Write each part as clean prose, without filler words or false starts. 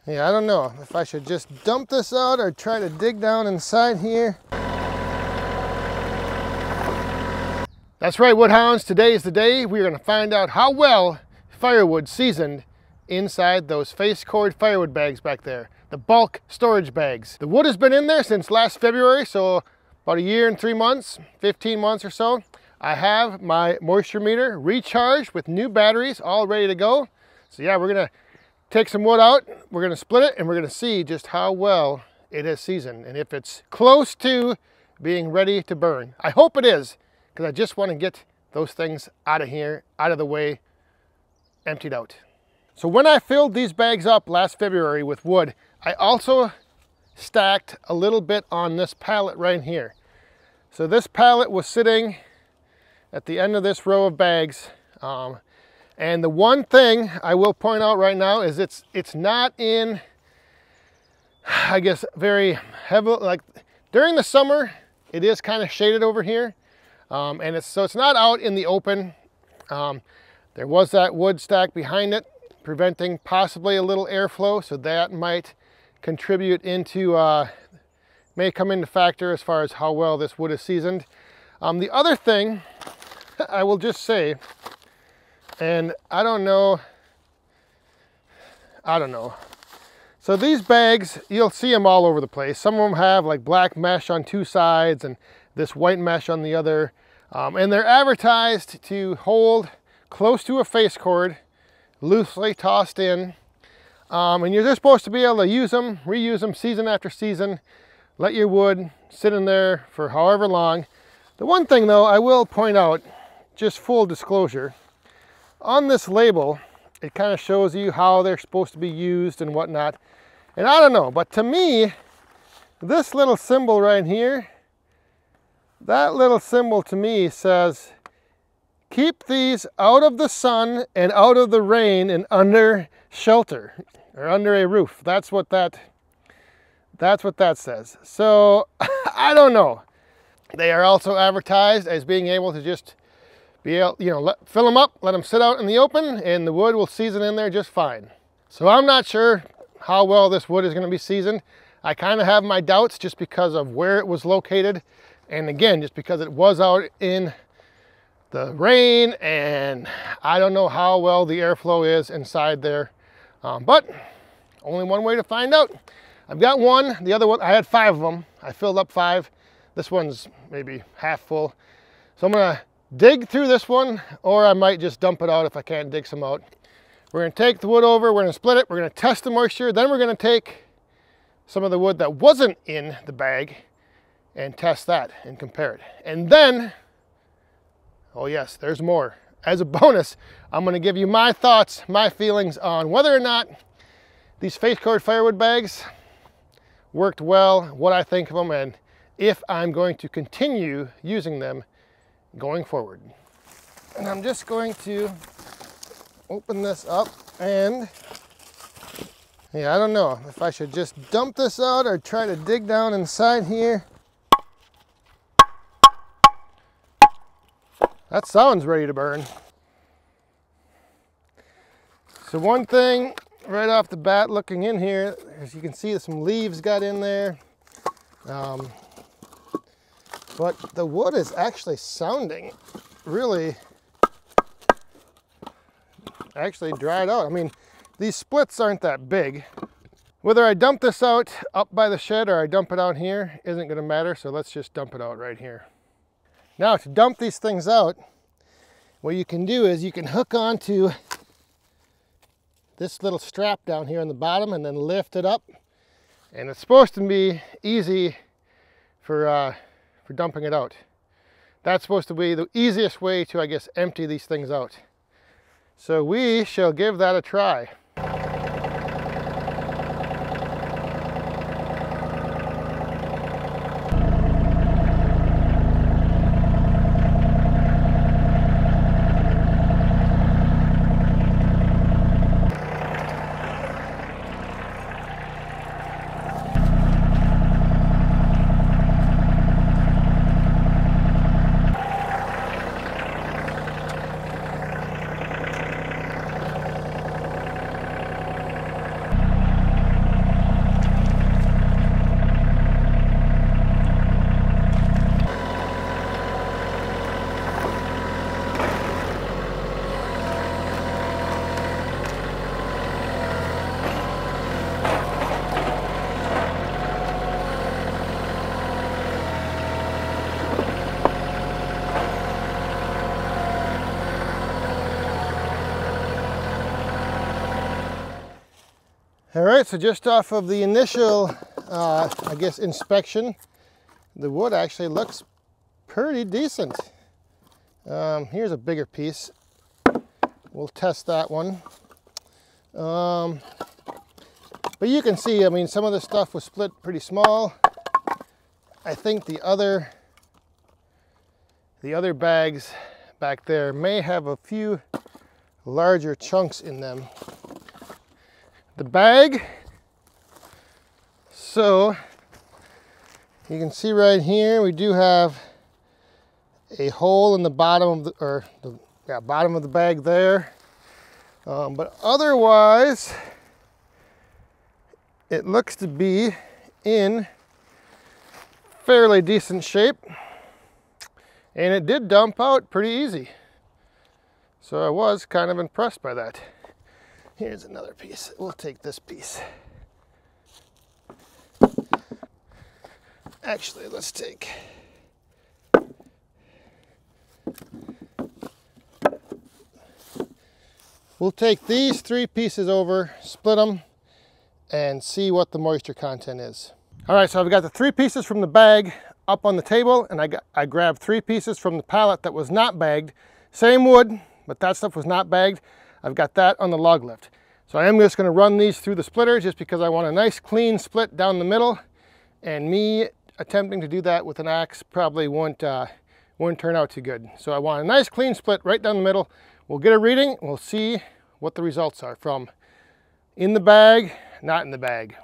Yeah, I don't know if I should just dump this out or try to dig down inside here. That's right, Woodhounds. Today is the day we're going to find out how well Firewood seasoned inside those face cord firewood bags back there, the bulk storage bags. The wood has been in there since last February, so about a year and 3 months, 15 months or so. I have my moisture meter recharged with new batteries, all ready to go. So yeah, we're going to take some wood out, we're going to split it, and we're going to see just how well it has seasoned and if it's close to being ready to burn. I hope it is, because I just want to get those things out of here, out of the way, emptied out. So when I filled these bags up last February with wood, I also stacked a little bit on this pallet right here. So this pallet was sitting at the end of this row of bags. And the one thing I will point out right now is it's not in, I guess, very heavy. Like during the summer, it is kind of shaded over here. And so it's not out in the open. There was that wood stack behind it, preventing possibly a little airflow. So that might contribute into, may come into factor as far as how well this wood is seasoned. The other thing I will just say, and I don't know. So these bags, you'll see them all over the place. Some of them have like black mesh on two sides and this white mesh on the other. And they're advertised to hold close to a face cord, loosely tossed in. And you're just supposed to be able to use them, reuse them season after season. Let your wood sit in there for however long. The one thing though, I will point out, just full disclosure, on this label, it kind of shows you how they're supposed to be used and whatnot. And I don't know, but to me, this little symbol right here, that little symbol to me says, keep these out of the sun and out of the rain and under shelter or under a roof. That's what that says. So I don't know. They are also advertised as being able to just be able, fill them up, let them sit out in the open, and the wood will season in there just fine. So I'm not sure how well this wood is going to be seasoned. I kind of have my doubts just because of where it was located. And again, just because it was out in the rain, and I don't know how well the airflow is inside there. But only one way to find out. I've got one. The other one, I had 5 of them. I filled up 5. This one's maybe half full. So I'm gonna dig through this one, or I might just dump it out if I can't dig some out. We're gonna take the wood over, we're gonna split it, we're gonna test the moisture, then we're gonna take some of the wood that wasn't in the bag and test that and compare it. And then, oh yes, there's more. As a bonus, I'm gonna give you my thoughts, my feelings on whether or not these face cord firewood bags worked well, what I think of them, and if I'm going to continue using them going forward. And I'm just going to open this up, and yeah, I don't know if I should just dump this out or try to dig down inside here. That sounds ready to burn. So one thing right off the bat looking in here, as you can see, some leaves got in there. But the wood is actually sounding really actually dried out. I mean, these splits aren't that big. Whether I dump this out up by the shed or I dump it out here isn't going to matter, so let's just dump it out right here. Now to dump these things out, what you can do is you can hook onto this little strap down here on the bottom and then lift it up. And it's supposed to be easy for dumping it out. That's supposed to be the easiest way to, I guess, empty these things out. So we shall give that a try. All right, so just off of the initial, I guess, inspection, the wood actually looks pretty decent. Here's a bigger piece. We'll test that one. But you can see, I mean, some of the stuff was split pretty small. I think the other bags back there may have a few larger chunks in them. The bag, so you can see right here, we do have a hole in the bottom of the, bottom of the bag there. But otherwise, it looks to be in fairly decent shape. And it did dump out pretty easy. So I was kind of impressed by that. Here's another piece. We'll take this piece. Actually, let's take we'll take these 3 pieces over, split them, and see what the moisture content is. All right, so I've got the 3 pieces from the bag up on the table, and I grabbed 3 pieces from the pallet that was not bagged. Same wood, but that stuff was not bagged. I've got that on the log lift. So I am just going to run these through the splitter just because I want a nice clean split down the middle, and me attempting to do that with an axe probably won't turn out too good. So I want a nice clean split right down the middle. We'll get a reading, and we'll see what the results are from in the bag, not in the bag.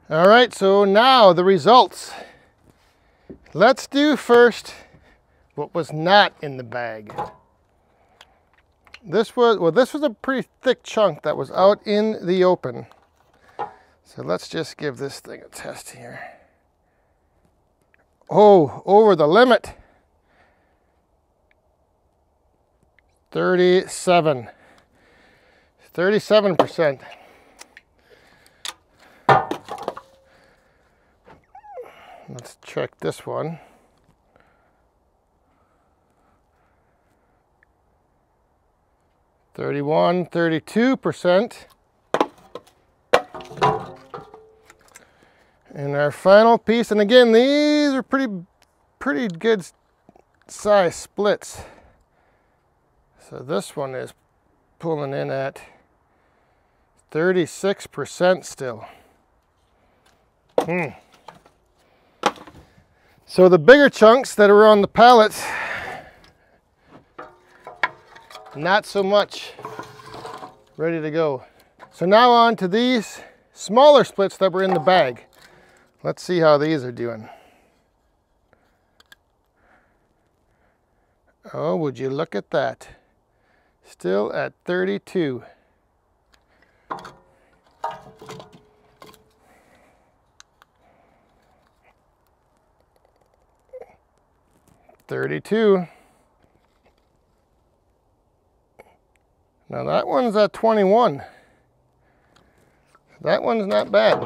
All right, so now the results. Let's do first what was not in the bag. This was a pretty thick chunk that was out in the open. So let's just give this thing a test here. Oh, over the limit. 37%. Let's check this one. (31, 32%). And our final piece, and again, these are pretty good size splits. So this one is pulling in at 36% still. So the bigger chunks that are on the pallets, not so much ready to go. So now on to these smaller splits that were in the bag. Let's see how these are doing. Oh, would you look at that? Still at 32. Now that one's at 21. That one's not bad.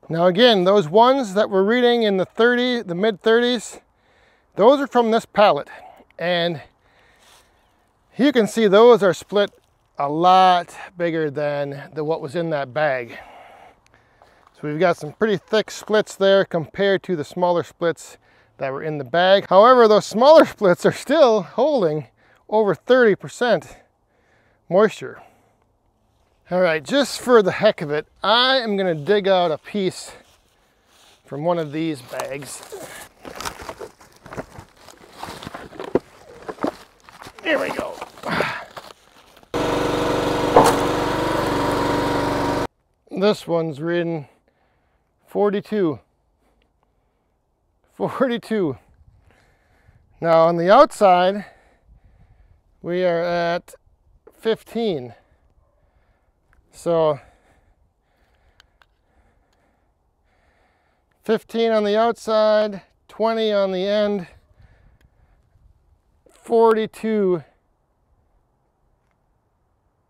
Now again, those ones that we're reading in the mid 30s, those are from this pallet. And you can see those are split a lot bigger than what was in that bag. So we've got some pretty thick splits there compared to the smaller splits that were in the bag. However, those smaller splits are still holding over 30% moisture. All right, just for the heck of it, I am going to dig out a piece from one of these bags. There we go. This one's reading 42. 42. Now on the outside, we are at 15. So 15 on the outside, 20 on the end, 42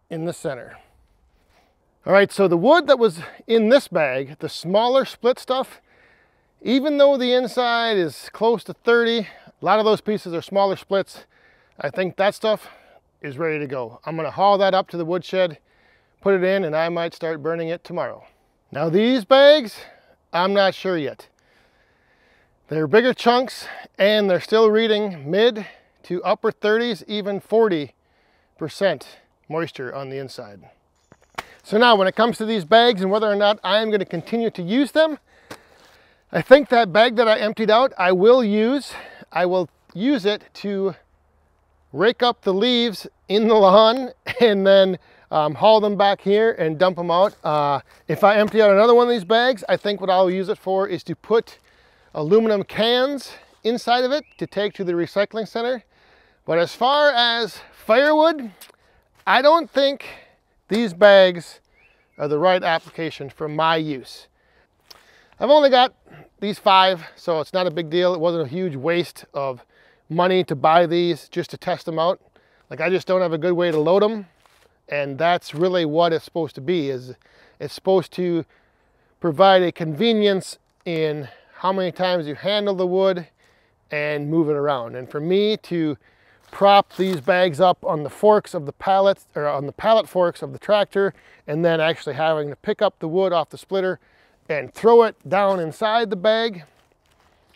in the center. All right, so the wood that was in this bag, the smaller split stuff, Even though the inside is close to 30, a lot of those pieces are smaller splits. I think that stuff is ready to go. I'm gonna haul that up to the woodshed, put it in, and I might start burning it tomorrow. Now these bags, I'm not sure yet. They're bigger chunks and they're still reading mid to upper 30s, even 40% moisture on the inside. So now when it comes to these bags and whether or not I am going to continue to use them, I think that bag that I emptied out, I will use it to rake up the leaves in the lawn and then haul them back here and dump them out. If I empty out another one of these bags, I think what I'll use it for is to put aluminum cans inside of it to take to the recycling center. But as far as firewood, I don't think these bags are the right application for my use. I've only got these 5, so it's not a big deal. It wasn't a huge waste of money to buy these just to test them out. Like, I just don't have a good way to load them, and that's really what it's supposed to be. Is it's supposed to provide a convenience in how many times you handle the wood and move it around. And for me to prop these bags up on the forks of the pallet, or on the pallet forks of the tractor, and then actually having to pick up the wood off the splitter and throw it down inside the bag,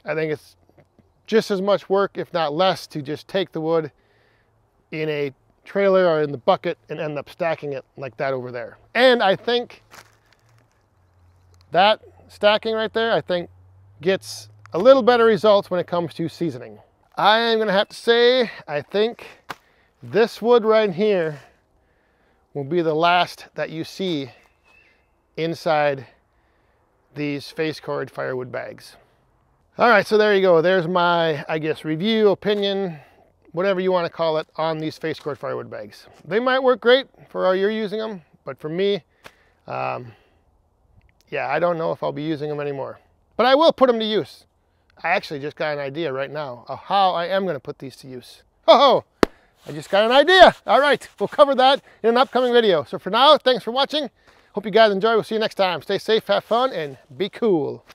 I think it's just as much work, if not less, to just take the wood in a trailer or in the bucket and end up stacking it like that over there. And I think that stacking right there, I think gets a little better results when it comes to seasoning. I am gonna have to say, I think this wood right here will be the last that you see inside these face cord firewood bags. All right, so there you go. There's my, I guess, review, opinion, whatever you want to call it, on these face cord firewood bags. They might work great for how you're using them, but for me, yeah, I don't know if I'll be using them anymore. But I will put them to use. I actually just got an idea right now of how I am going to put these to use. Oh, I just got an idea. All right, we'll cover that in an upcoming video. So for now, thanks for watching. Hope you guys enjoy. We'll see you next time. Stay safe, have fun, and be cool.